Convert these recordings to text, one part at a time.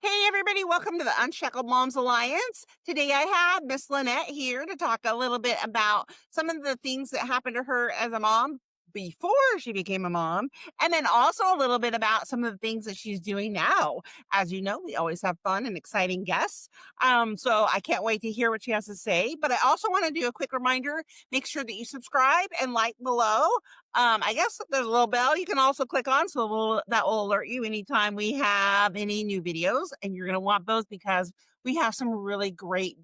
Hey everybody, welcome to the Unshackled Moms Alliance. Today I have Miss Lynette here to talk a little bit about some of the things that happened to her as a mom before she became a mom, and then also a little bit about some of the things that she's doing now. As you know, we always have fun and exciting guests. So I can't wait to hear what she has to say. But I also want to do a quick reminder, make sure that you subscribe and like below. I guess there's a little bell you can also click on, so that will alert you anytime we have any new videos, and you're going to want those because we have some really great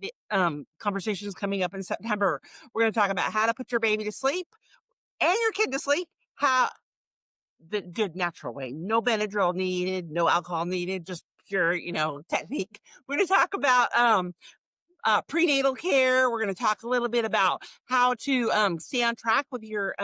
conversations coming up in September. We're going to talk about how to put your baby to sleep and your kid to sleep, how the good natural way, no Benadryl needed, no alcohol needed, just pure, technique. We're going to talk about prenatal care. We're going to talk a little bit about how to stay on track with your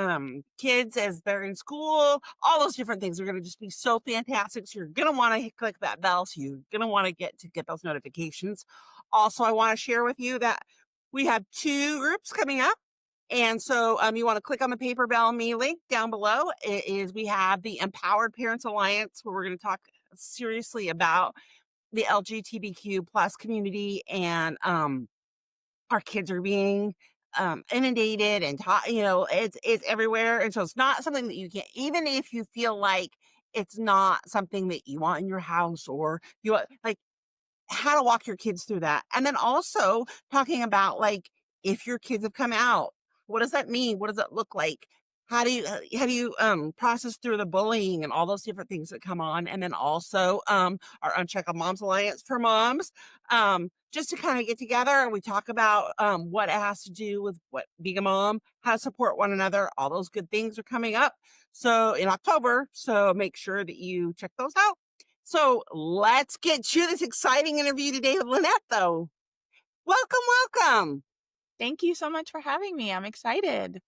kids as they're in school, all those different things are going to just be so fantastic. So you're going to want to click that bell. So you're going to want to get those notifications. Also, I want to share with you that we have 2 groups coming up. And so you want to click on the Paper Bell Me link down below. We have the Empowered Parents Alliance, where we're going to talk seriously about the LGBTQ plus community, and our kids are being inundated and taught, it's everywhere. And so it's not something that you can, even if you feel like it's not something that you want in your house, or you want, like, how to walk your kids through that. And then also talking about, like, if your kids have come out, what does that mean? What does it look like? How do you process through the bullying and all those different things that come on? And then also our Unshackled Moms Alliance for moms, just to kind of get together and we talk about what it has to do with what being a mom, how to support one another. All those good things are coming up. So in October, so make sure that you check those out. So let's get to this exciting interview today with Lynette, though. Welcome, welcome. Thank you so much for having me. I'm excited.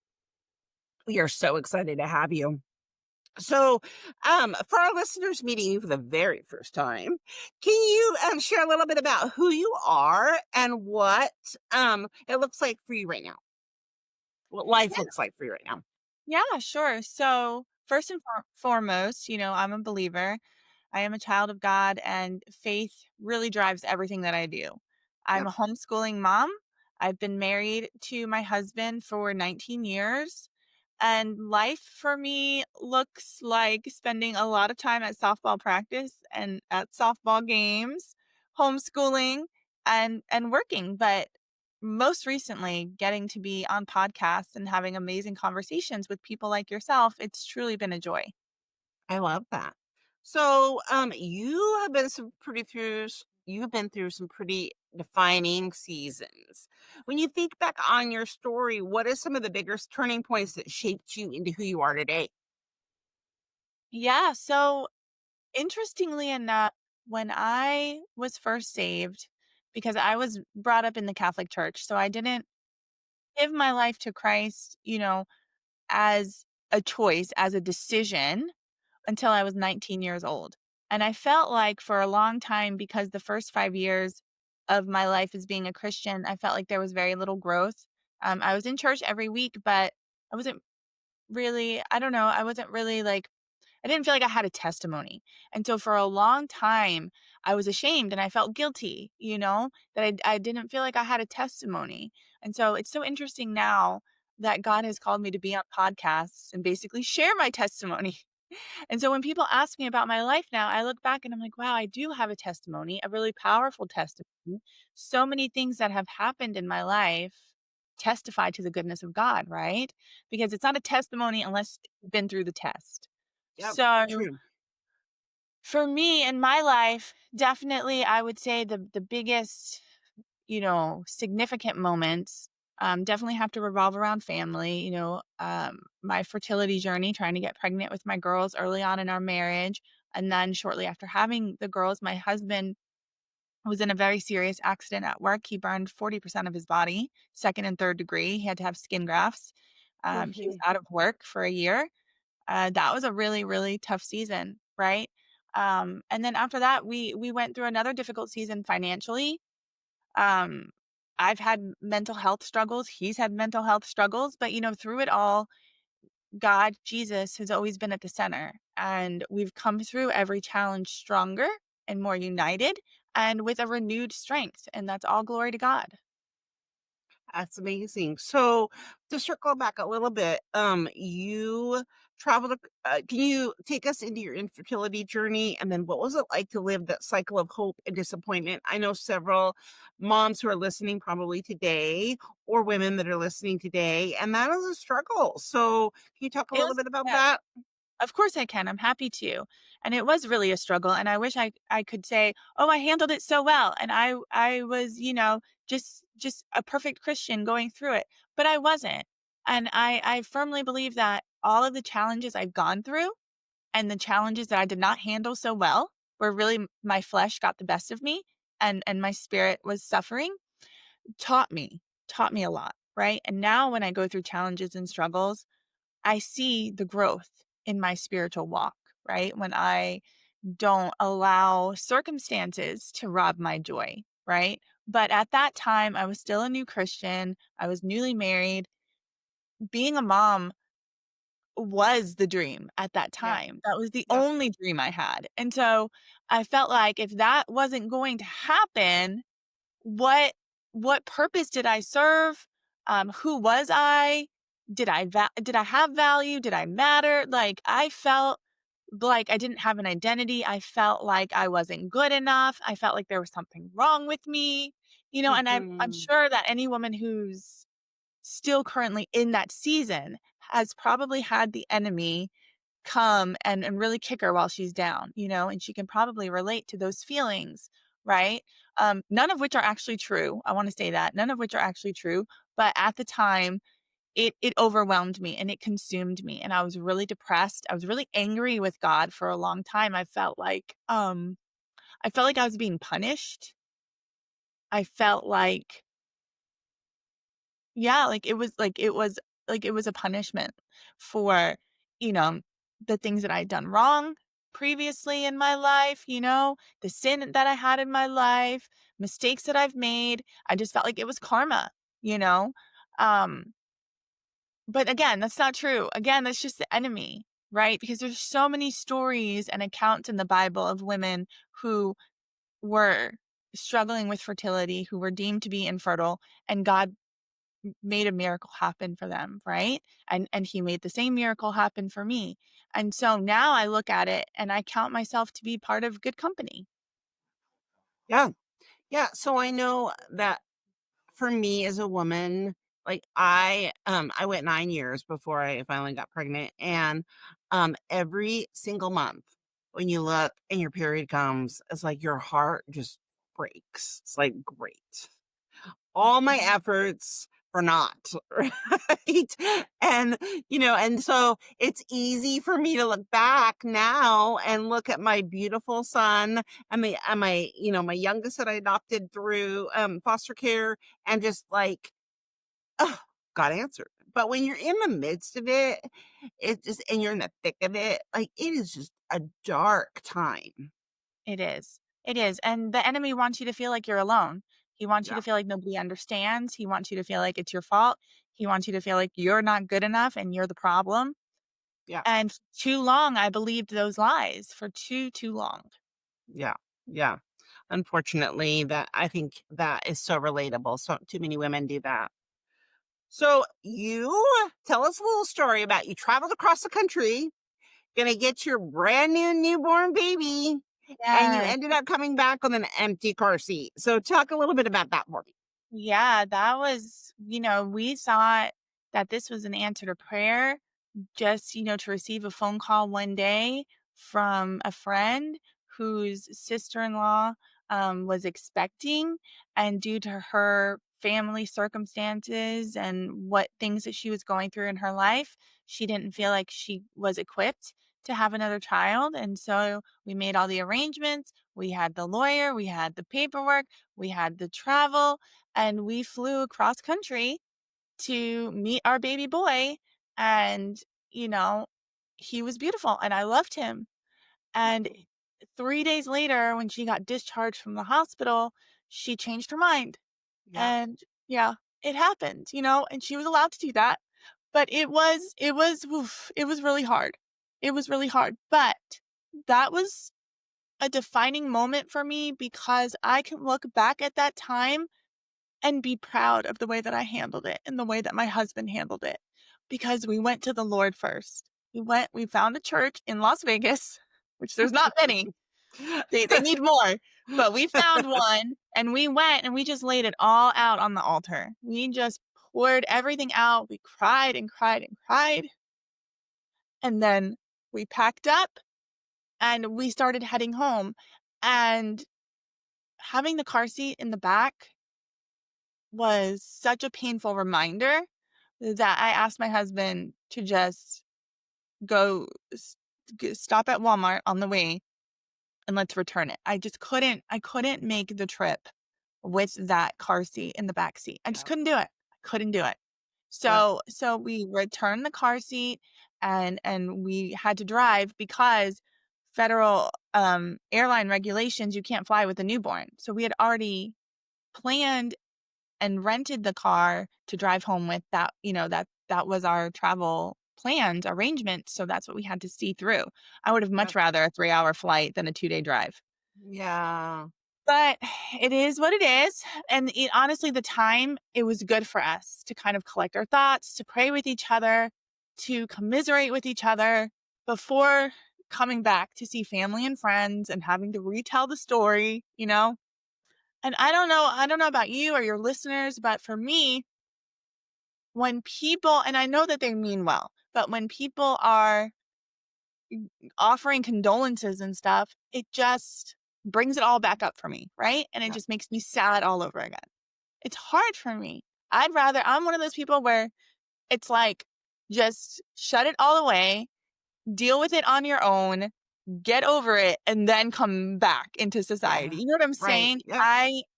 We are so excited to have you. So, for our listeners meeting you for the very first time, can you share a little bit about who you are and what it looks like for you right now? What life Yeah. looks like for you right now? Yeah, sure. So, first and foremost, I'm a believer. I am a child of God, and faith really drives everything that I do. I'm Yep. a homeschooling mom. I've been married to my husband for 19 years. And life for me looks like spending a lot of time at softball practice and at softball games, homeschooling and working, but most recently getting to be on podcasts and having amazing conversations with people like yourself. It's truly been a joy. I love that. So, you've been through some pretty defining seasons. When you think back on your story, what are some of the biggest turning points that shaped you into who you are today? Yeah, so interestingly enough, when I was first saved, because I was brought up in the Catholic Church, so I didn't give my life to Christ, as a choice, as a decision until I was 19 years old. And I felt like for a long time, because the first 5 years of my life as being a Christian, I felt like there was very little growth. I was in church every week, but I wasn't really, I don't know, I wasn't really like, I didn't feel like I had a testimony. And so for a long time, I was ashamed and I felt guilty, that I didn't feel like I had a testimony. And so it's so interesting now that God has called me to be on podcasts and basically share my testimony. And so when people ask me about my life now, I look back and I'm like, wow, I do have a testimony, a really powerful testimony. So many things that have happened in my life testify to the goodness of God, right? Because it's not a testimony unless you've been through the test. Yep, So true. for me in my life, definitely I would say the biggest, significant moments definitely have to revolve around family. My fertility journey, trying to get pregnant with my girls early on in our marriage. And then shortly after having the girls, my husband was in a very serious accident at work. He burned 40% of his body, second and third degree. He had to have skin grafts. He was Mhm. out of work for a year. That was a really, really tough season, right? And then after that, we went through another difficult season financially. Um, I've had mental health struggles. He's had mental health struggles, but through it all, God, Jesus has always been at the center, and we've come through every challenge stronger. and more united and with a renewed strength. And that's all glory to God. That's amazing. So to circle back a little bit, you traveled. Can you take us into your infertility journey, and then what was it like to live that cycle of hope and disappointment? I know several moms who are listening probably today, or women that are listening today, and that is a struggle. So can you talk a It little was, bit about yes. that? Of course I can. I'm happy to. And it was really a struggle. And I wish I could say, oh, I handled it so well. And I was, just a perfect Christian going through it. But I wasn't. And I firmly believe that all of the challenges I've gone through and the challenges that I did not handle so well, where really my flesh got the best of me and my spirit was suffering, taught me, taught me a lot. Right. And now when I go through challenges and struggles, I see the growth in my spiritual walk, right? When I don't allow circumstances to rob my joy, right? But at that time, I was still a new Christian. I was newly married. Being a mom was the dream at that Yeah, time. That was the yeah. only dream I had. And so I felt like if that wasn't going to happen, what what purpose did I serve? Who was I? Did I have value? Did I matter? Like I felt like I didn't have an identity. I felt like I wasn't good enough. I felt like there was something wrong with me. And I'm Mhm. sure that any woman who's still currently in that season has probably had the enemy come and really kick her while she's down, and she can probably relate to those feelings, right? None of which are actually true. I want to say that. None of which are actually true. But at the time, it overwhelmed me and it consumed me. And I was really depressed. I was really angry with God for a long time. I felt like I was being punished. I felt like, yeah, like it was a punishment for, you know, the things that I'd done wrong previously in my life, the sin that I had in my life, mistakes that I've made. I just felt like it was karma, you know? Um, but again, that's not true. Again, that's just the enemy, right? Because there's so many stories and accounts in the Bible of women who were struggling with fertility, who were deemed to be infertile, and God made a miracle happen for them, right? And he made the same miracle happen for me. And so now I look at it and I count myself to be part of good company. Yeah, yeah. So I know that for me as a woman, like I went 9 years before I finally got pregnant, and, every single month when you look and your period comes, it's like your heart just breaks. It's like, "Great. All my efforts for naught," right? And, and so it's easy for me to look back now and look at my beautiful son and my youngest that I adopted through, foster care, and just like, oh, God answered. But when you're in the midst of it, and you're in the thick of it, like, it is just a dark time. It is. It is. And the enemy wants you to feel like you're alone. He wants you Yeah, to feel like nobody understands. He wants you to feel like it's your fault. He wants you to feel like you're not good enough and you're the problem. yeah, And for too long, I believed those lies for too long. yeah, yeah. Unfortunately, that I think that is so relatable. So too many women do that. So you tell us a little story about you traveled across the country, gonna get your brand new newborn baby, and you Yes. ended up coming back with an empty car seat. So talk a little bit about that for me. Yeah, that was, we thought that this was an answer to prayer just, to receive a phone call one day from a friend whose sister-in-law was expecting, and due to her family circumstances and what things that she was going through in her life, she didn't feel like she was equipped to have another child. And so we made all the arrangements. We had the lawyer, we had the paperwork, we had the travel, and we flew across country to meet our baby boy. And, you know, he was beautiful and I loved him. And 3 days later, when she got discharged from the hospital, she changed her mind. Yeah, And yeah, it happened, and she was allowed to do that. But it was oof, it was really hard. It was really hard. But that was a defining moment for me because I can look back at that time and be proud of the way that I handled it and the way that my husband handled it because we went to the Lord first. We found a church in Las Vegas, which there's not many. They need more, but we found one and we went and we just laid it all out on the altar. We just poured everything out. We cried and cried and cried. And then we packed up and we started heading home. And having the car seat in the back was such a painful reminder that I asked my husband to just go stop at Walmart on the way and let's return it. I couldn't make the trip with that car seat in the back seat. I just Yep. couldn't do it. I couldn't do it. Yep. So we returned the car seat and we had to drive because federal airline regulations, you can't fly with a newborn. So we had already planned and rented the car to drive home with that, that was our travel plans arrangement. So that's what we had to see through. I would have much Yep. rather a 3-hour flight than a 2-day drive. Yeah. But it is what it is. And honestly, the time, it was good for us to kind of collect our thoughts, to pray with each other, to commiserate with each other before coming back to see family and friends and having to retell the story. And I don't know about you or your listeners, but for me, when people, and I know that they mean well, but when people are offering condolences and stuff, it just brings it all back up for me, right? And it Yep. just makes me sad all over again. It's hard for me. I'm one of those people where it's like, just shut it all away, deal with it on your own, get over it, and then come back into society. Yeah. You know what I'm Right. saying? Yep.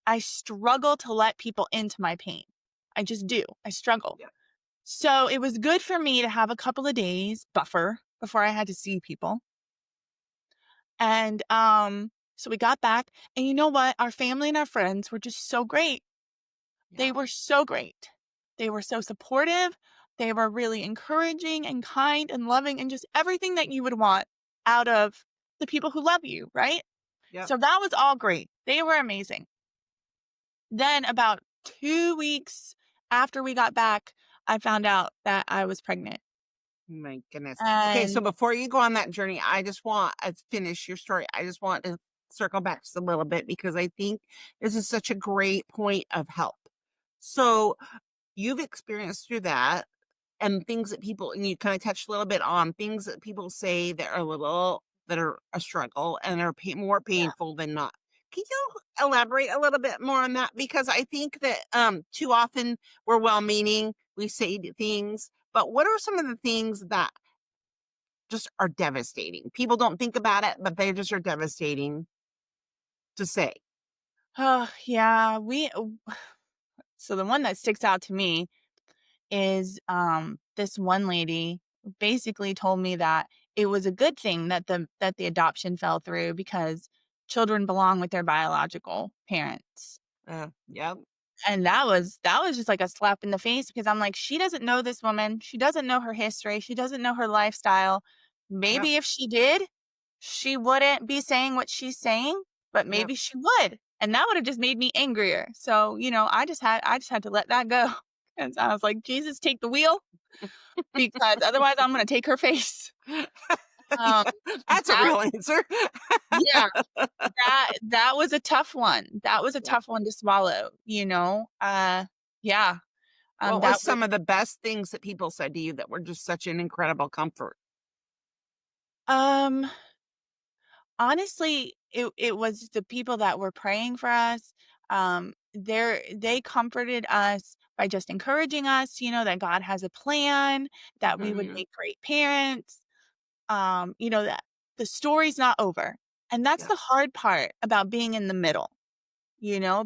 I struggle to let people into my pain. I just do. I struggle. Yep. So it was good for me to have a couple of days buffer before I had to see people. And so we got back, and you know what? Our family and our friends were just so great. They Yeah. were so great. They were so supportive. They were really encouraging and kind and loving and just everything that you would want out of the people who love you, right? Yep. So that was all great. They were amazing. Then about 2 weeks after we got back, I found out that I was pregnant. My goodness. Okay, so And before you go on that journey, I just want to finish your story. I just want to circle back just a little bit because I think this is such a great point of help. So you've experienced through that and things that people, and you kind of touched a little bit on things that people say that are that are a struggle and are more yeah. painful than not. Can you elaborate a little bit more on that? Because I think that too often we're well meaning, we say things, but what are some of the things that just are devastating? People don't think about it, but they just are devastating to say. Oh, yeah. So the one that sticks out to me is this one lady basically told me that it was a good thing that the adoption fell through because children belong with their biological parents. Yep, And that was just like a slap in the face because I'm like, she doesn't know this woman. She doesn't know her history. She doesn't know her lifestyle. yep, Maybe if she did, she wouldn't be saying what she's saying, but yep. maybe she would. And that would have just made me angrier. So, I just had to let that go. And I was like, Jesus, take the wheel because otherwise I'm gonna take her face. Um, That's a that real answer. yeah, that was a tough one. That was a Yep. tough one to swallow. Yeah. What was That was some of the best things that people said to you that were just such an incredible comfort? um honestly, it was the people that were praying for us. They comforted us by just encouraging us, that God has a plan, that we would Mhm. make great parents, that the story's not over. And that's Yep, the hard part about being in the middle,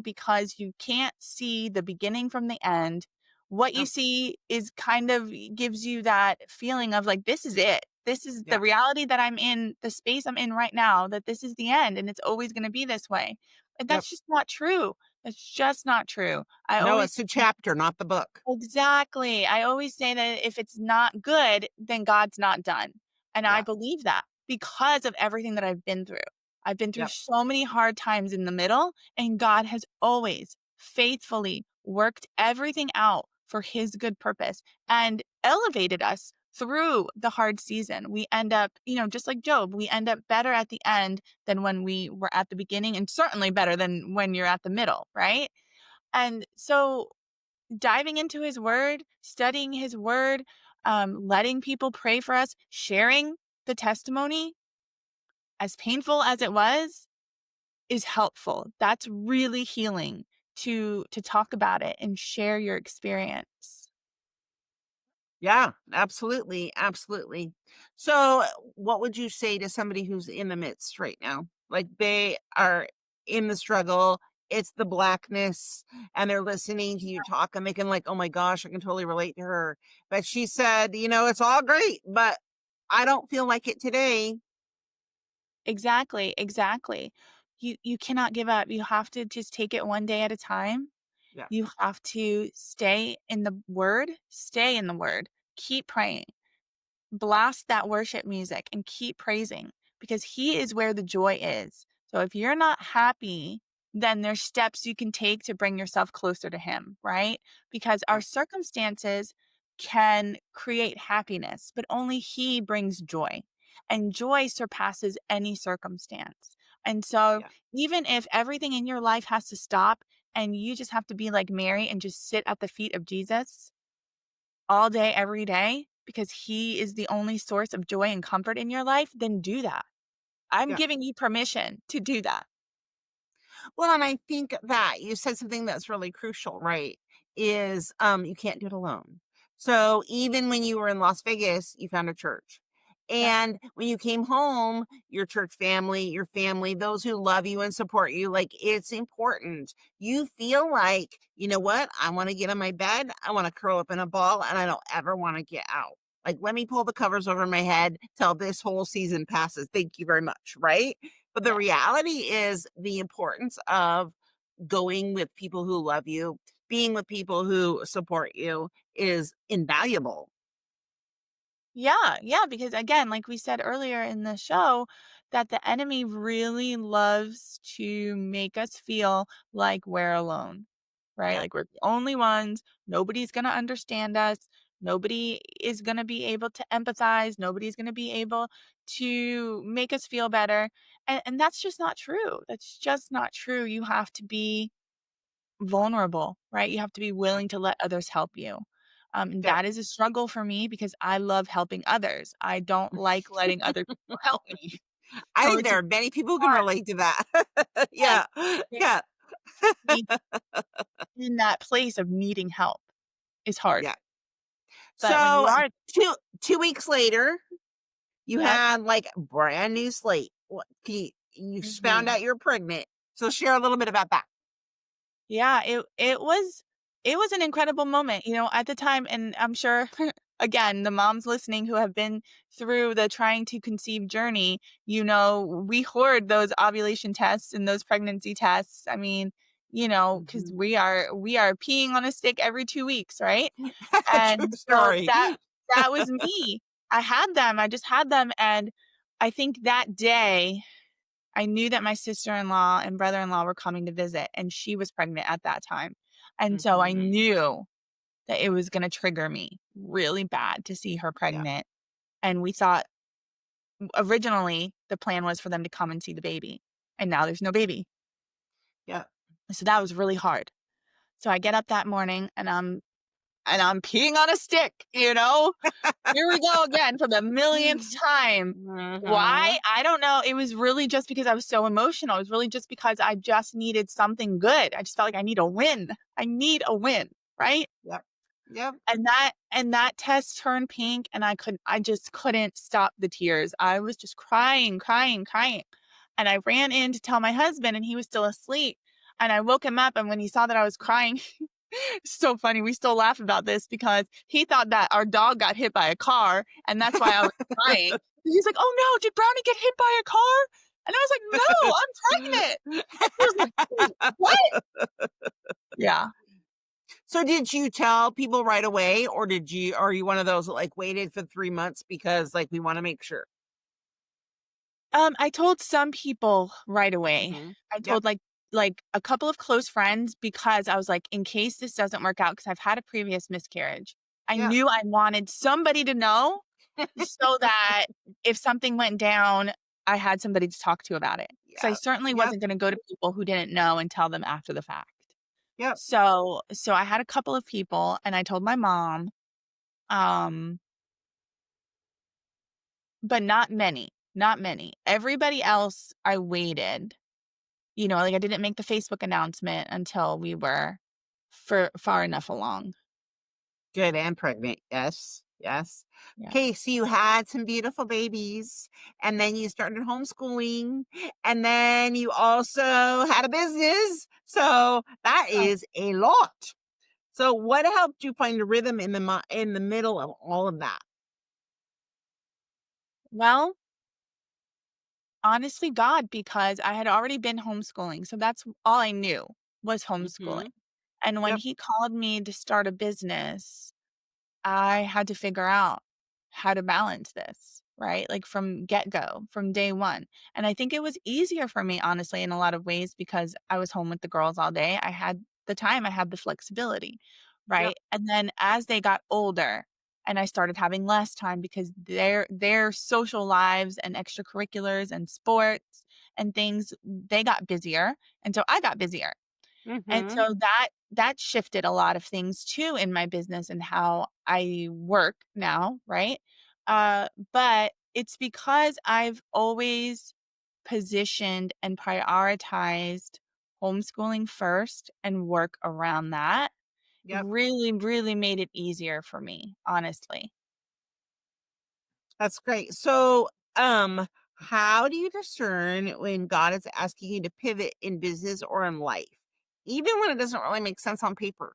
because you can't see the beginning from the end. What you yep, see is kind of gives you that feeling of like, this is it. This is the yep, reality that I'm in, the space I'm in right now, that this is the end and it's always going to be this way. But yep. that's just not true. That's just not true. I No, always it's a chapter, not the book. Exactly. I always say that if it's not good, then God's not done. And I Yeah, believe that because of everything that I've been through. I've been through Yep. so many hard times in the middle, and God has always faithfully worked everything out for his good purpose and elevated us through the hard season. We end up, just like Job, we end up better at the end than when we were at the beginning, and certainly better than when you're at the middle, right? And so diving into his word, studying his word, letting people pray for us, sharing the testimony, as painful as it was, is helpful. That's really healing to talk about it and share your experience. Yeah, absolutely, absolutely. So, what would you say to somebody who's in the midst right now? Like they are in the struggle, it's the blackness, and they're listening to you talk and thinking like, "Oh my gosh, I can totally relate to her." But she said, "It's all great, but I don't feel like it today." Exactly, exactly. You cannot give up. You have to just take it one day at a time. Yeah, You have to stay in the word, keep praying. Blast that worship music and keep praising because he is where the joy is. So if you're not happy, then there's steps you can take to bring yourself closer to him, right? Because our yeah, circumstances can create happiness, but only he brings joy. And joy surpasses any circumstance. And so yeah, even if everything in your life has to stop and you just have to be like Mary and just sit at the feet of Jesus, all day, every day, because he is the only source of joy and comfort in your life, then do that. I'm yeah. giving you permission to do that. Well, and I think that you said something that's really crucial, right? Is you can't do it alone. So even when you were in Las Vegas, you found a church. Yep. And when you came home, your church family, your family, those who love you and support you, like it's important. You feel like, you know what? I want to get on my bed. I want to curl up in a ball and I don't ever want to get out. Like, let me pull the covers over my head till this whole season passes. Thank you very much. Right. But the Yeah. reality is the importance of going with people who love you, being with people who support you is invaluable. Yeah, yeah, because again, like we said earlier in the show, that the enemy really loves to make us feel like we're alone, right? Yeah, Like we're the only ones, nobody's going to understand us, nobody is going to be able to empathize, nobody's going to be able to make us feel better. And that's just not true. That's just not true. You have to be vulnerable, right? You have to be yeah, willing to let others help you. And yeah. that is a struggle for me because I love helping others. I don't like letting other people help me. I So think it's there are many people who can hard. relate to that. Yes, Yeah, it yeah, being in that place of needing help is hard. yeah. But when you So are, 2 weeks later, you yep. had like a brand new slate. What you found Mhm. out you're pregnant. So share a little bit about that. Yeah, it was an incredible moment, at the time, and I'm sure again, the moms listening who have been through the trying to conceive journey, we hoard those ovulation tests and those pregnancy tests. I mean, because Mhm. we are peeing on a stick every 2 weeks, right? True And so story. that was me. I had them. I just had them, and I think that day I knew that my sister-in-law and brother-in-law were coming to visit, and she was pregnant at that time. And so I Mhm. knew that it was gonna trigger me really bad to see her Yeah, pregnant. And we thought originally, the plan was for them to come and see the baby, and now there's no baby. yeah. So that was really hard. So I get up that morning and I'm peeing on a stick, you know? Here we go again for the millionth time. Why? Mhm. I don't know. It was really just because I was so emotional. It was really just because I just needed something good. I just felt like I need a win. I need a win, right? Yep. Yep. And that test turned pink and I just couldn't stop the tears. I was just crying, crying, crying. And I ran in to tell my husband and he was still asleep. And I woke him up and when he saw that I was crying, it's so funny. We still laugh about this because he thought that our dog got hit by a car and that's why I was crying. He's like, "Oh no, did Brownie get hit by a car?" And I was like, "No, I'm pregnant." He was like, "What?" Yeah. So did you tell people right away or are you one of those that like waited for 3 months because like we want to make sure? I told some people right away. Mhm. I Yep, told, like, a couple of close friends because I was like, "In case this doesn't work out, because 'cause I've had a previous miscarriage." I yep, knew I wanted somebody to know so that if something went down, I had somebody to talk to about it. Because I yep, certainly yep, wasn't gonna go to people who didn't know and tell them after the fact. yep. So I had a couple of people, and I told my mom, um, but not many, not many. Everybody else, I waited. Like, I didn't make the Facebook announcement until we were far enough along. Good and pregnant. Yes, yes. Yeah. Okay, so you had some beautiful babies, and then you started homeschooling, and then you also had a business. So that Right. is a lot. So what helped you find a rhythm in in the middle of all of that? Well, honestly, God, because I had already been homeschooling, so that's all I knew was homeschooling. Mhm. And when Yep. he called me to start a business, I had to figure out how to balance this, right? Like from get go, from day one. And I think it was easier for me, honestly, in a lot of ways because I was home with the girls all day. I had the time, I had the flexibility, Yep. right? And then as they got older, and I started having less time because their social lives and extracurriculars and sports and things, they got busier. And so I got busier. And Mhm. so that shifted a lot of things too in my business and how I work now, right? But it's because I've always positioned and prioritized homeschooling first and work around that. Yep. Really, really made it easier for me, honestly. That's great. So, how do you discern when God is asking you to pivot in business or in life, even when it doesn't really make sense on paper?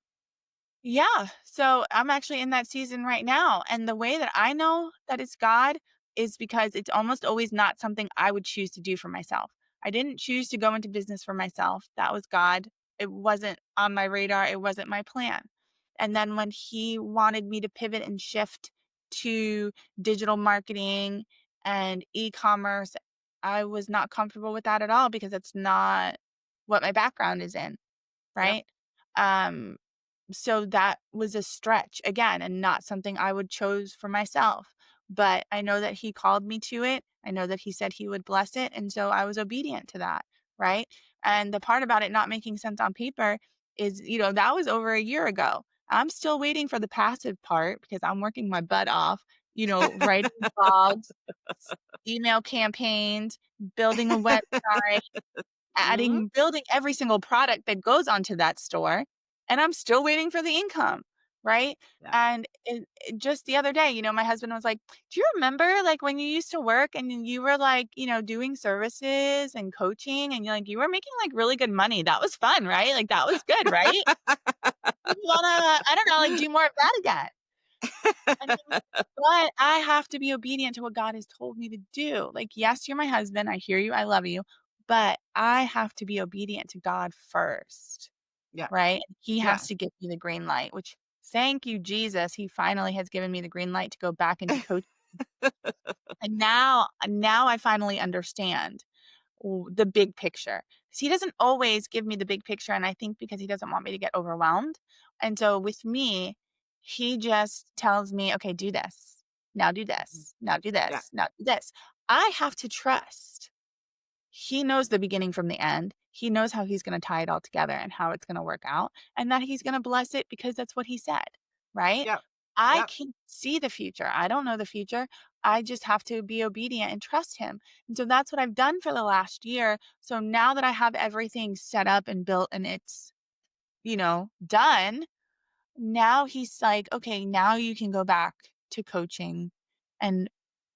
Yeah. So I'm actually in that season right now. And the way that I know that it's God is because it's almost always not something I would choose to do for myself. I didn't choose to go into business for myself. That was God. It wasn't on my radar. It wasn't my plan. And then when he wanted me to pivot and shift to digital marketing and e commerce, I was not comfortable with that at all because it's not what my background is in. Yep. Right. Um, so that was a stretch again and not something I would chose for myself. But I know that he called me to it. I know that he said he would bless it. And so I was obedient to that. Right. And the part about it not making sense on paper is, that was over a year ago. I'm still waiting for the passive part because I'm working my butt off, writing blogs, s- email campaigns, building a website, Mhm. building every single product that goes onto that store, and I'm still waiting for the income, right? Yeah. And just the other day, my husband was like, "Do you remember like when you used to work and then you were like, doing services and coaching and you were making like really good money? That was fun, right? Like that was good, right? You wanna, I don't know, like do more of that again." I mean, but I have to be obedient to what God has told me to do. Like, yes, you're my husband. I hear you. I love you. But I have to be obedient to God first, Yeah. right? He Yeah. has to give me the green light, which thank you, Jesus. He finally has given me the green light to go back into coaching. And now I finally understand the big picture. 'Cause he doesn't always give me the big picture, and I think because he doesn't want me to get overwhelmed. And so with me, he just tells me, "Okay, do this. Now do Mhm. this. Now do Yeah. this. Now do this." I have to trust. He knows the beginning from the end. He knows how he's gonna tie it all together and how it's gonna work out, and that he's gonna bless it because that's what he said, right? Yep. I Yep. can't see the future. I don't know the future. I just have to be obedient and trust him. And so that's what I've done for the last year. So now that I have everything set up and built and it's, done, now he's like, "Okay, now you can go back to coaching and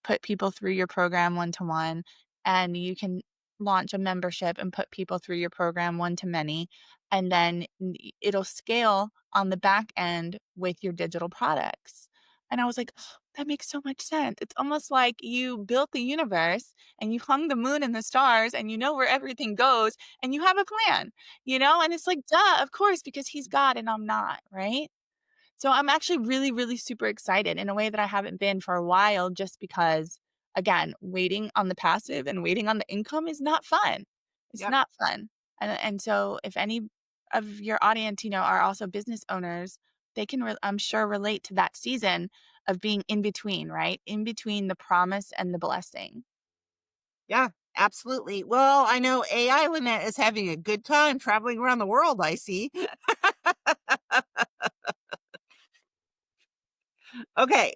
put people through your program one to one, and you can launch a membership and put people through your program one to many, and then it'll scale on the back end with your digital products." And I was like, "Oh, that makes so much sense. It's almost like you built the universe and you hung the moon and the stars and you know where everything goes and you have a plan, And it's like, duh, of course, because he's God and I'm not, right? So I'm actually really, really super excited in a way that I haven't been for a while just because again, waiting on the passive and waiting on the income is not fun. It's Yep. not fun. And so if any of your audience, are also business owners, they can, I'm sure, relate to that season of being in between, right? In between the promise and the blessing. Yeah, absolutely. Well, I know AI Lynette is having a good time traveling around the world, I see. Okay.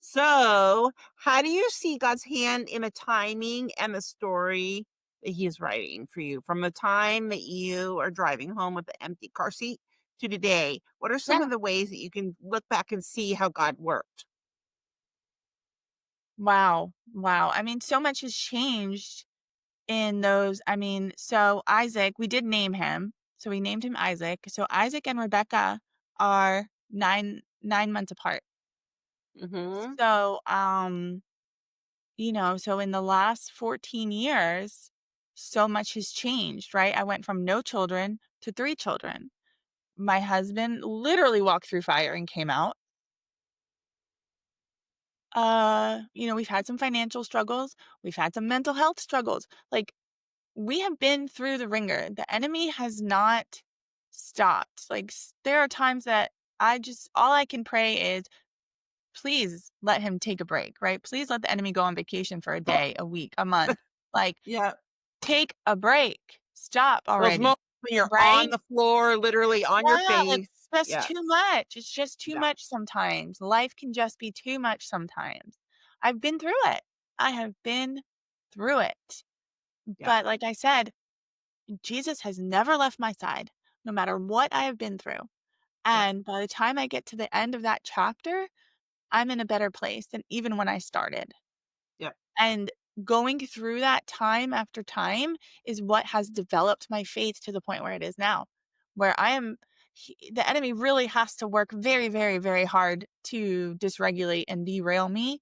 So, how do you see God's hand in the timing and the story that He is writing for you from the time that you are driving home with the empty car seat to today? What are some Yeah. of the ways that you can look back and see how God worked? Wow. Wow. I mean, so much has changed in those. I mean, so Isaac, we did name him. So we named him Isaac. So Isaac and Rebecca are 9 months apart. Hmm. So so in the last 14 years, so much has changed, right? I went from no children to 3 children. My husband literally walked through fire and came out. We've had some financial struggles, we've had some mental health struggles. Like, we have been through the ringer. The enemy has not stopped. Like, there are times that all I can pray is, please let him take a break, right? Please let the enemy go on vacation for a day, a week, a month. Like, Yeah. take a break. Stop Those already, moments when you're on right? the floor, literally on your Yeah, face. it's just Yes. too much. It's just too Yeah. much sometimes. Life can just be too much sometimes. I've been through it. I have been through it. Yeah. But like I said, Jesus has never left my side, no matter what I have been through. Yeah. And by the time I get to the end of that chapter, I'm in a better place than even when I started. Yeah. And going through that time after time is what has developed my faith to the point where it is now, where the enemy really has to work very, very, very hard to dysregulate and derail me,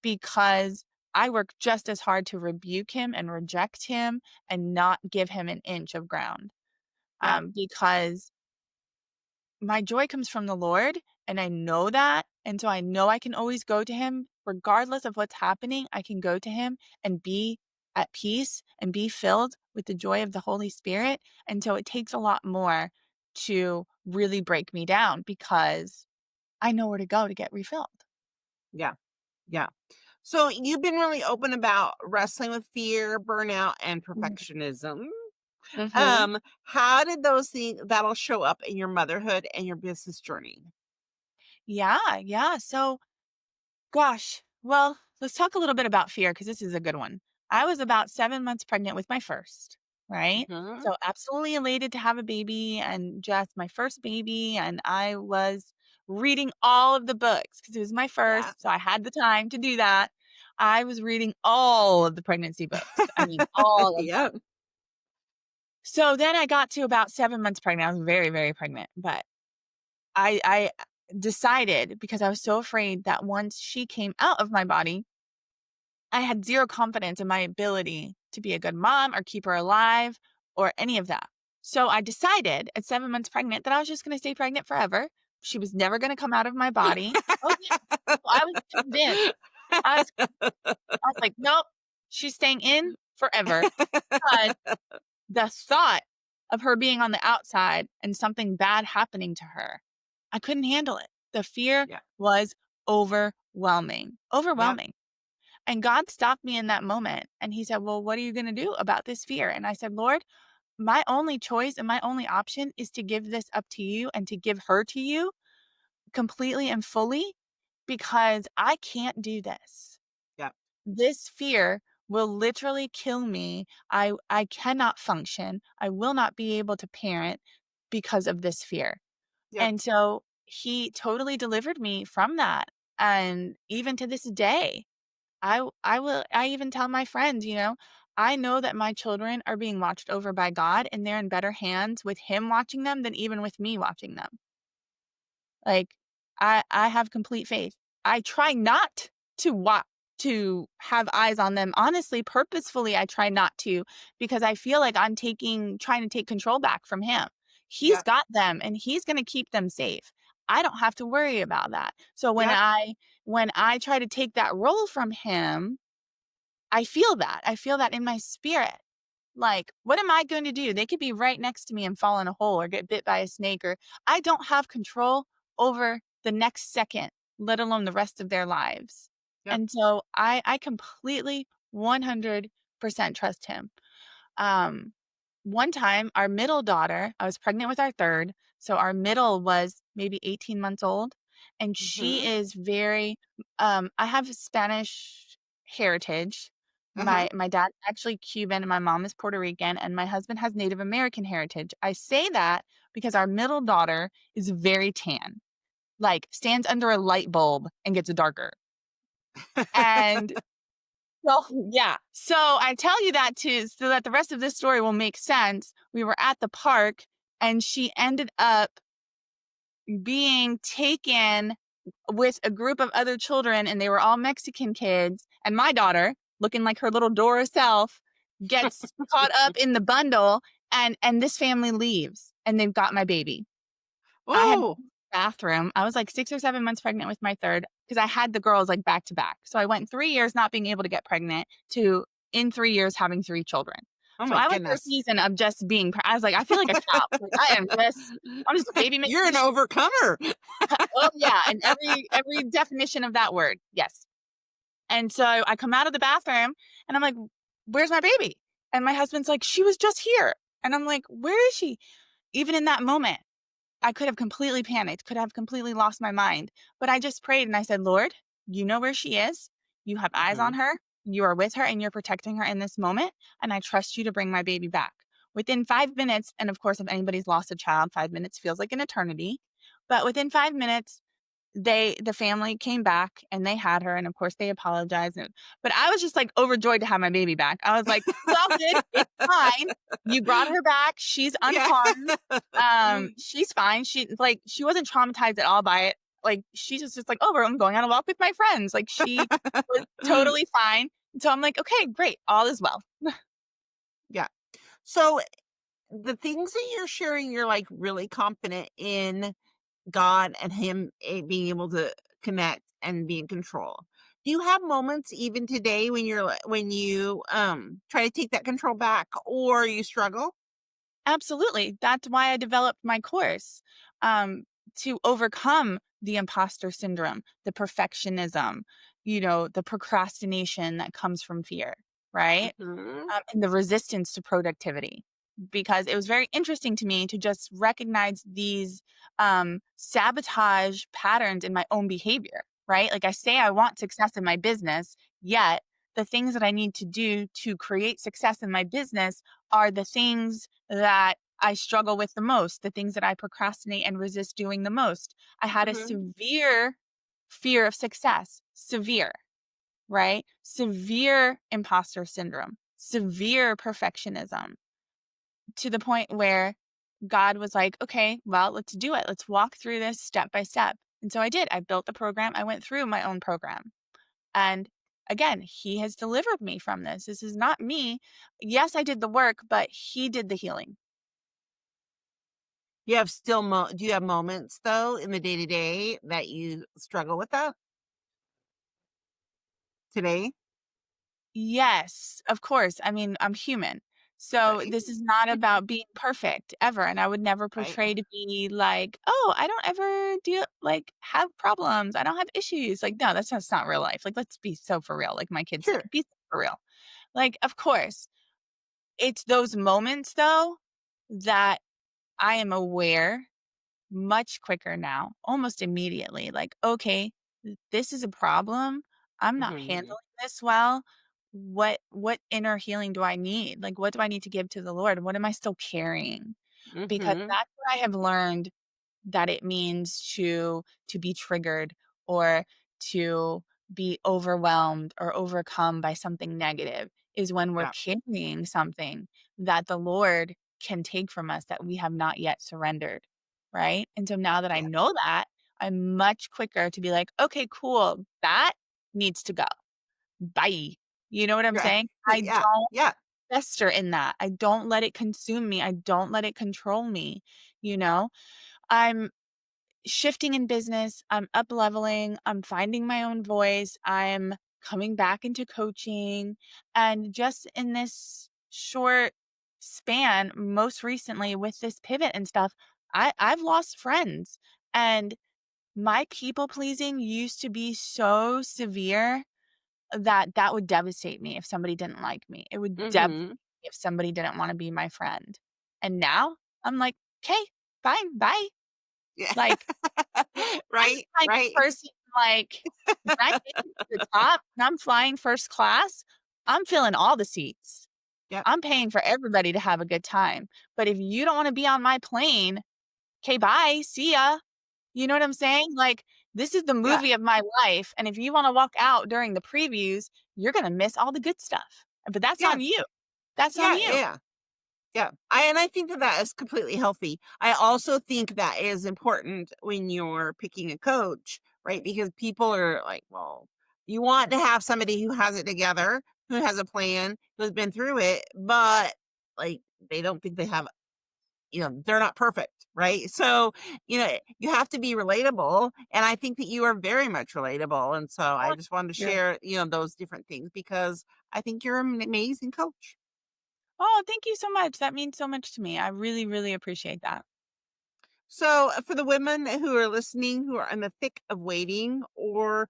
because I work just as hard to rebuke him and reject him and not give him an inch of ground. Yeah. Because my joy comes from the Lord, and I know that, and so I know I can always go to him regardless of what's happening. I can go to him and be at peace and be filled with the joy of the Holy Spirit, and so it takes a lot more to really break me down, because I know where to go to get refilled. Yeah. Yeah. So you've been really open about wrestling with fear, burnout, and perfectionism. Mhm. How did those things that'll show up in your motherhood and your business journey? Yeah, yeah. So, gosh, well, let's talk a little bit about fear, because this is a good one. I was about 7 months pregnant with my first, right? Mhm. So, absolutely elated to have a baby, and just my first baby. And I was reading all of the books because it was my Yeah. first. So, I had the time to do that. I was reading all of the pregnancy books. I mean, all of Yeah. them. So then I got to about 7 months pregnant. I was very, very pregnant, but I decided, because I was so afraid that once she came out of my body, I had zero confidence in my ability to be a good mom or keep her alive or any of that. So I decided at 7 months pregnant that I was just going to stay pregnant forever. She was never going to come out of my body. Oh yeah, I was convinced. I was, I was like, nope, she's staying in forever. Because the thought of her being on the outside and something bad happening to her, I couldn't handle it. The fear Yeah. was overwhelming, Yep. overwhelming. And God stopped me in that moment and he said, "Well, what are you going to do about this fear?" And I said, "Lord, my only choice and my only option is to give this up to you and to give her to you completely and fully, because I can't do this. Yep. This fear will literally kill me. I cannot function. I will not be able to parent because of this fear." Yep. And so he totally delivered me from that. And even to this day, I even tell my friends, I know that my children are being watched over by God, and they're in better hands with him watching them than even with me watching them. Like, I have complete faith. I try not to have eyes on them. Honestly, purposefully, I try not to, because I feel like I'm trying to take control back from him. He's Yep. got them and he's going to keep them safe. I don't have to worry about that. So when Yep. I try to take that role from him, I feel that. I feel that in my spirit. Like, what am I going to do? They could be right next to me and fall in a hole or get bit by a snake, or I don't have control over the next second, let alone the rest of their lives. Yep. And so I completely 100% trust him. Um, One time, our middle daughter, I was pregnant with our third. So our middle was maybe 18 months old. And she Mhm. is very, I have Spanish heritage. Uh-huh. My dad's actually Cuban and my mom is Puerto Rican and my husband has Native American heritage. I say that because our middle daughter is very tan, like stands under a light bulb and gets darker. And well, yeah. So I tell you that too, so that the rest of this story will make sense. We were at the park and she ended up being taken with a group of other children, and they were all Mexican kids. And my daughter, looking like her little Dora self, gets caught up in the bundle, and this family leaves, and they've got my baby. I had Oh, bathroom. I was like 6 or 7 months pregnant with my third because I had the girls like back to back. So I went 3 years not being able to get pregnant to in 3 years having 3 children. oh So my I went through a goodness. season of just being I was like, I feel like a cow. Like I'm just a baby making You're an machine. overcomer. Oh yeah, and every definition of that word. Yes. And so I come out of the bathroom and I'm like, "Where's my baby?" And my husband's like, "She was just here." And I'm like, "Where is she?" Even in that moment, I could have completely panicked, could have completely lost my mind. But I just prayed and I said, Lord, you know where she is. You have eyes on Mhm. her. You are with her and you're protecting her in this moment. And I trust you to bring my baby back. Within 5 minutes, and of course, if anybody's lost a child, 5 minutes feels like an eternity. But within 5 minutes, the family came back and they had her, and of course they apologized, but I was just, like, overjoyed to have my baby back. I was like, "It's all good, it's fine. You brought her back, she's Yeah. unharmed, she's fine." She wasn't traumatized at all by it. Like, she's just like, "Oh, I'm going on a walk with my friends." Like, she was totally fine. So I'm like, "Okay, great, all is well." Yeah. So the things that you're sharing, you're like really confident in God and Him being able to connect and be in control. Do you have moments even today when when you try to take that control back or you struggle? Absolutely. That's why I developed my course, to overcome the imposter syndrome, the perfectionism, the procrastination that comes from fear, right? Mhm. And the resistance to productivity. Because it was very interesting to me to just recognize these sabotage patterns in my own behavior, right? Like I say, I want success in my business, yet the things that I need to do to create success in my business are the things that I struggle with the most, the things that I procrastinate and resist doing the most. I had a Mhm. severe fear of success, severe, right? Severe imposter syndrome, severe perfectionism, to the point where God was like, okay, well, let's do it. Let's walk through this step by step. And so I did. I built the program. I went through my own program. And again, He has delivered me from this. This is not me. Yes, I did the work, but He did the healing. Do you have moments though in the day to day that you struggle with that today? Yes, of course. I mean, I'm human. So Right. this is not about being perfect ever. And I would never Right. portray to be like, oh, I don't ever have problems. I don't have issues. Like, no, that's just not real life. Like, let's be so for real. Like my kids say, Sure. be so for real. Like, of course, it's those moments though that I am aware much quicker now, almost immediately. Like, okay, this is a problem. I'm not Mhm. handling this well. What inner healing do I need? Like, what do I need to give to the Lord? What am I still carrying? Because Mhm. that's what I have learned that it means to be triggered or to be overwhelmed or overcome by something negative is when we're Yeah. carrying something that the Lord can take from us that we have not yet surrendered, right? And so now that I Yeah. know that, I'm much quicker to be like, okay, cool, that needs to go. Bye. You know what I'm Yeah. saying? I Yeah. don't Yeah. fester in that. I don't let it consume me. I don't let it control me. You know, I'm shifting in business, I'm up leveling, I'm finding my own voice, I'm coming back into coaching, and just in this short span, most recently with this pivot and stuff, I've lost friends. And my people pleasing used to be so severe that that would devastate me if somebody didn't like me. It would devastate Mhm. me if somebody didn't wanna be my friend. And now I'm like, "'Kay, fine, bye." Yeah. Like, I'm the Right, kind of right. person, like, when I make it to the top and I'm flying first class, I'm filling all the seats. Yep. I'm paying for everybody to have a good time. But if you don't wanna be on my plane, "'Kay, bye, see ya." You know what I'm saying? Like, this is the Yeah, movie of my life, and if you wanna walk out during the previews, you're gonna miss all the good stuff. But that's yeah, on you. That's on yeah, you. yeah. Yeah, I think that that is completely healthy. I also think that is important when you're picking a coach, right? Because people are like, well, you want to have somebody who has it together, who has a plan, who's been through it, but like they don't think they have, they're not perfect, right? So, you have to be relatable. And I think that you are very much relatable. And so Oh, I thank just wanted to you. share, those different things because I think you're an amazing coach. Oh, thank you so much. That means so much to me. I really, really appreciate that. So, for the women who are listening, who are in the thick of waiting or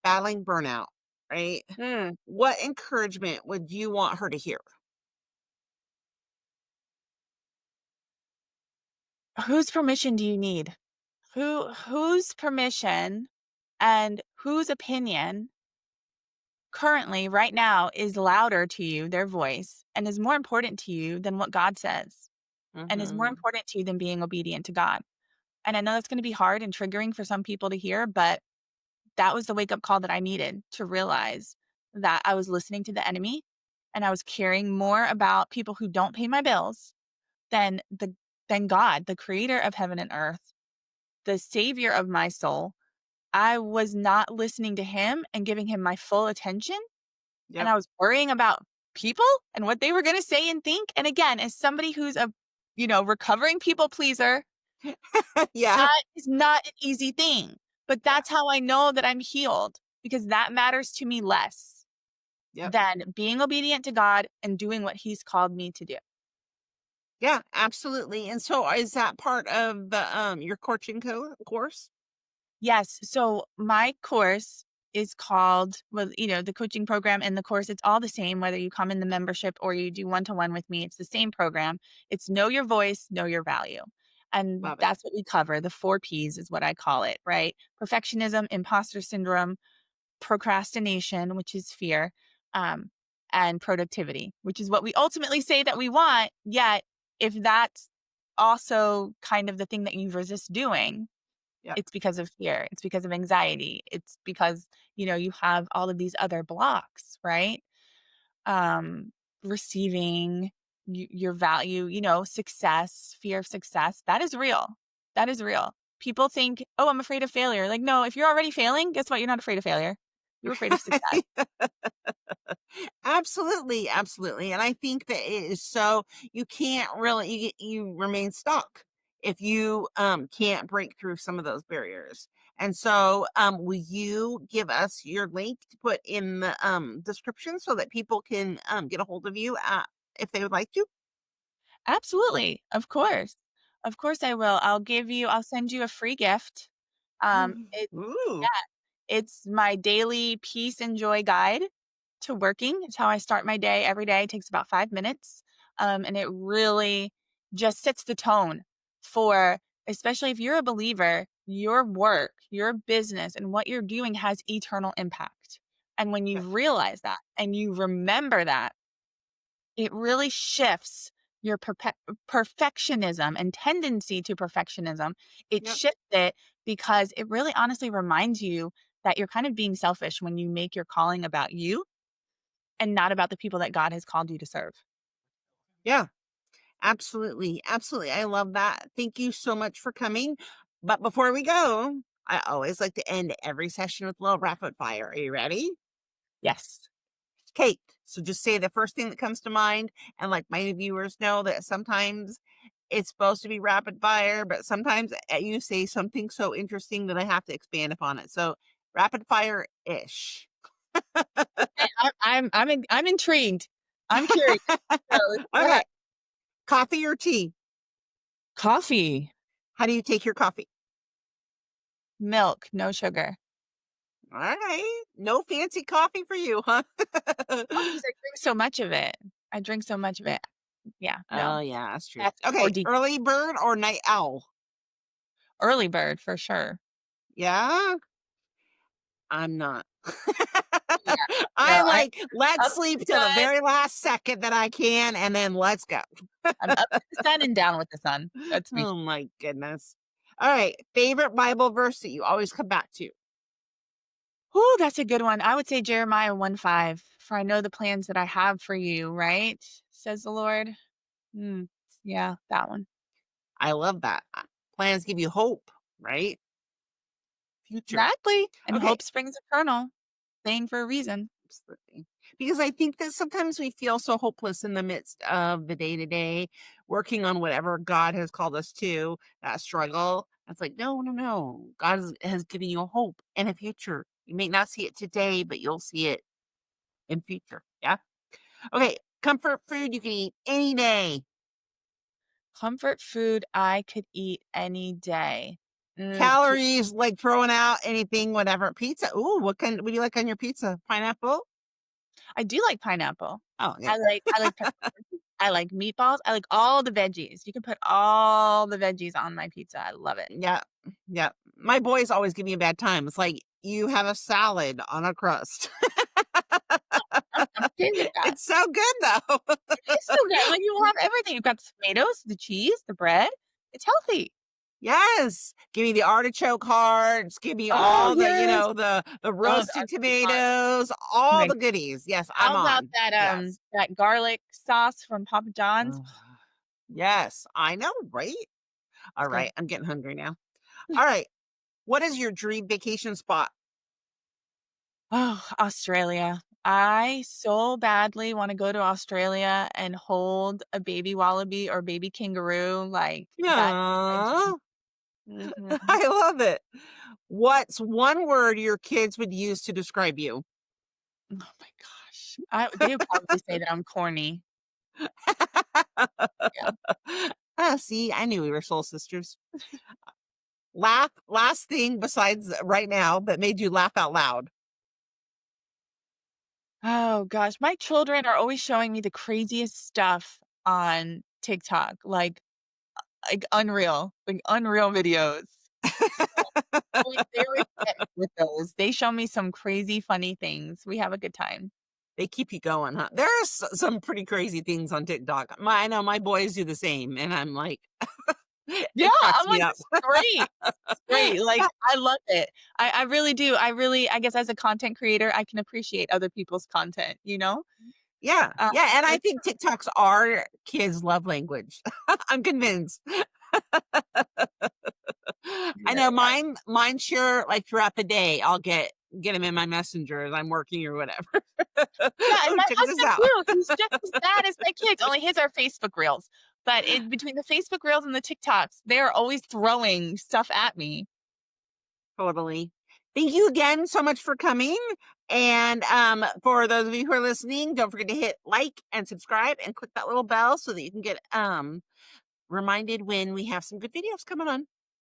battling burnout, right? Mm. What encouragement would you want her to hear? Whose permission do you need? Whose permission and whose opinion currently, right now, is louder to you, their voice, and is more important to you than what God says, and is more Mhm. important to you than being obedient to God? And I know that's gonna be hard and triggering for some people to hear, but that was the wake up call that I needed to realize that I was listening to the enemy and I was caring more about people who don't pay my bills than than God, the creator of heaven and earth, the savior of my soul. I was not listening to him and giving him my full attention, and Yep. I was worrying about people and what they were going to say and think. And again, as somebody who's a, recovering people pleaser, Yeah. that is not an easy thing. But Yeah. that's how I know that I'm healed because that matters to me less Yep. than being obedient to God and doing what he's called me to do. Yeah, absolutely. And so is that part of the your coaching course? Yes. So my course is called, well, the coaching program and the course, it's all the same, whether you come in the membership or you do one to one with me. It's the same program. It's know your voice, know your value. And Love it. that's what we cover. The 4 Ps is what I call it, right? Perfectionism, imposter syndrome, procrastination, which is fear, um, and productivity, which is what we ultimately say that we want. Yet, if that's also kind of the thing that you resist doing, Yep. it's because of fear. It's because of anxiety. It's because, you have all of these other blocks, right? Um, Receiving your value, success, fear of success. That is real. That is real. People think, oh, I'm afraid of failure. Like, no, if you're already failing, guess what? You're not afraid of failure. You're afraid of success. Absolutely, absolutely. And I think that it is so you can't really you remain stuck if you can't break through some of those barriers. And so will you give us your link to put in the description so that people can get a hold of you if they would like to? Absolutely. Of course. Of course I will. I'll send you a free gift. It's Ooh, yeah, it's my daily peace and joy guide to working. It's how I start my day every day. It takes about 5 minutes. And it really just sets the tone for, especially if you're a believer, your work, your business, and what you're doing has eternal impact. And when you okay. realize that and you remember that, it really shifts your perfectionism and tendency to perfectionism. It Yep. shifts it because it really honestly reminds you that you're kind of being selfish when you make your calling about you and not about the people that God has called you to serve. Yeah. Absolutely, absolutely. I love that. Thank you so much for coming. But before we go, I always like to end every session with a little rapid fire. Are you ready? Yes. Okay. So just say the first thing that comes to mind. And like my viewers know that sometimes it's supposed to be rapid fire, but sometimes you say something so interesting that I have to expand upon it. So rapid fire ish. Okay, I'm intrigued. I'm curious. So, go Okay. ahead. Coffee or tea? Coffee, How do you take your coffee? milk, no sugar. All right. No fancy coffee for you, huh? Oh, because I drink so much of it. I drink so much of it. Yeah, no. Oh, yeah, that's true. That's more Okay. deep. Early bird or night owl? Early bird for sure. Yeah. I'm not. Yeah. No, I'm like, let's up to sleep the till the sun. very last second that I can, and then let's go. I'm up to the sun and down with the sun. That's me. Oh my goodness. All right. Favorite Bible verse that you always come back to? Ooh, that's a good one. I would say Jeremiah 1:5. For I know the plans that I have for you, right? Says the Lord. Mm, yeah, that one. I love that. Plans give you hope, right? Future. Exactly. And Okay. hope springs eternal. Saying for a reason. Absolutely. Because I think that sometimes we feel so hopeless in the midst of the day to day, working on whatever God has called us to, that struggle. It's like, no, no, no. God has given you a hope and a future. You may not see it today, but you'll see it in future. Yeah. Okay. Comfort food you can eat any day. Comfort food I could eat any day. Pi Calories, like throwing out anything, whatever. Pizza. Ooh, what do you like on your pizza? Pineapple? I do like pineapple. Oh, yeah. I like pepperoni. I like meatballs. I like all the veggies. You can put all the veggies on my pizza. I love it. Yeah, yeah. My boys always give me a bad time. It's like, "You have a salad on a crust." I'm okay with that. It's so good, though. It is so good. Like, you will have everything. You've got the tomatoes, the cheese, the bread. It's healthy. Yes. Give me the artichoke hearts, give me Oh, all the, yes. the Oh, the roasted artichoke heart. tomatoes, all My the goodies. Yes, I'm How about on. that, Yes. that garlic sauce from Papa John's? Ugh. Yes, I know, right? It's All good. right, I'm getting hungry now. All right. What is your dream vacation spot? Oh, Australia. I so badly wanna go to Australia and hold a baby wallaby or baby kangaroo, like, that is my dream. Aw, Mhm. I love it. What's one word your kids would use to describe you? Oh my gosh. They would probably say that I'm corny. Yeah. Ah, see, I knew we were soul sisters. Last thing besides right now that made you laugh out loud. Oh gosh, my children are always showing me the craziest stuff on TikTok, like unreal videos. They always get me with those. They show me some crazy funny things. We have a good time. They keep you going, huh? There's some pretty crazy things on TikTok. I know my boys do the same, and I'm like, Yeah, it cracks I'm me like, up. "This is great. It's great." Like, I love it. I really do. I guess as a content creator, I can appreciate other people's content, you know? Yeah, Uh, yeah, and I it's think TikToks are kids' love language. I'm convinced. I really know are. mine sure, like, throughout the day, I'll get them in my messenger as I'm working or whatever. Yeah, and "Oh, my check this husband out." too, he's just as bad as my kids, only his are Facebook Reels. But in between the Facebook Reels and the TikToks, they're always throwing stuff at me. Totally. Thank you again so much for coming, and, for those of you who are listening, don't forget to hit like and subscribe and click that little bell so that you can get, reminded when we have some good videos coming on.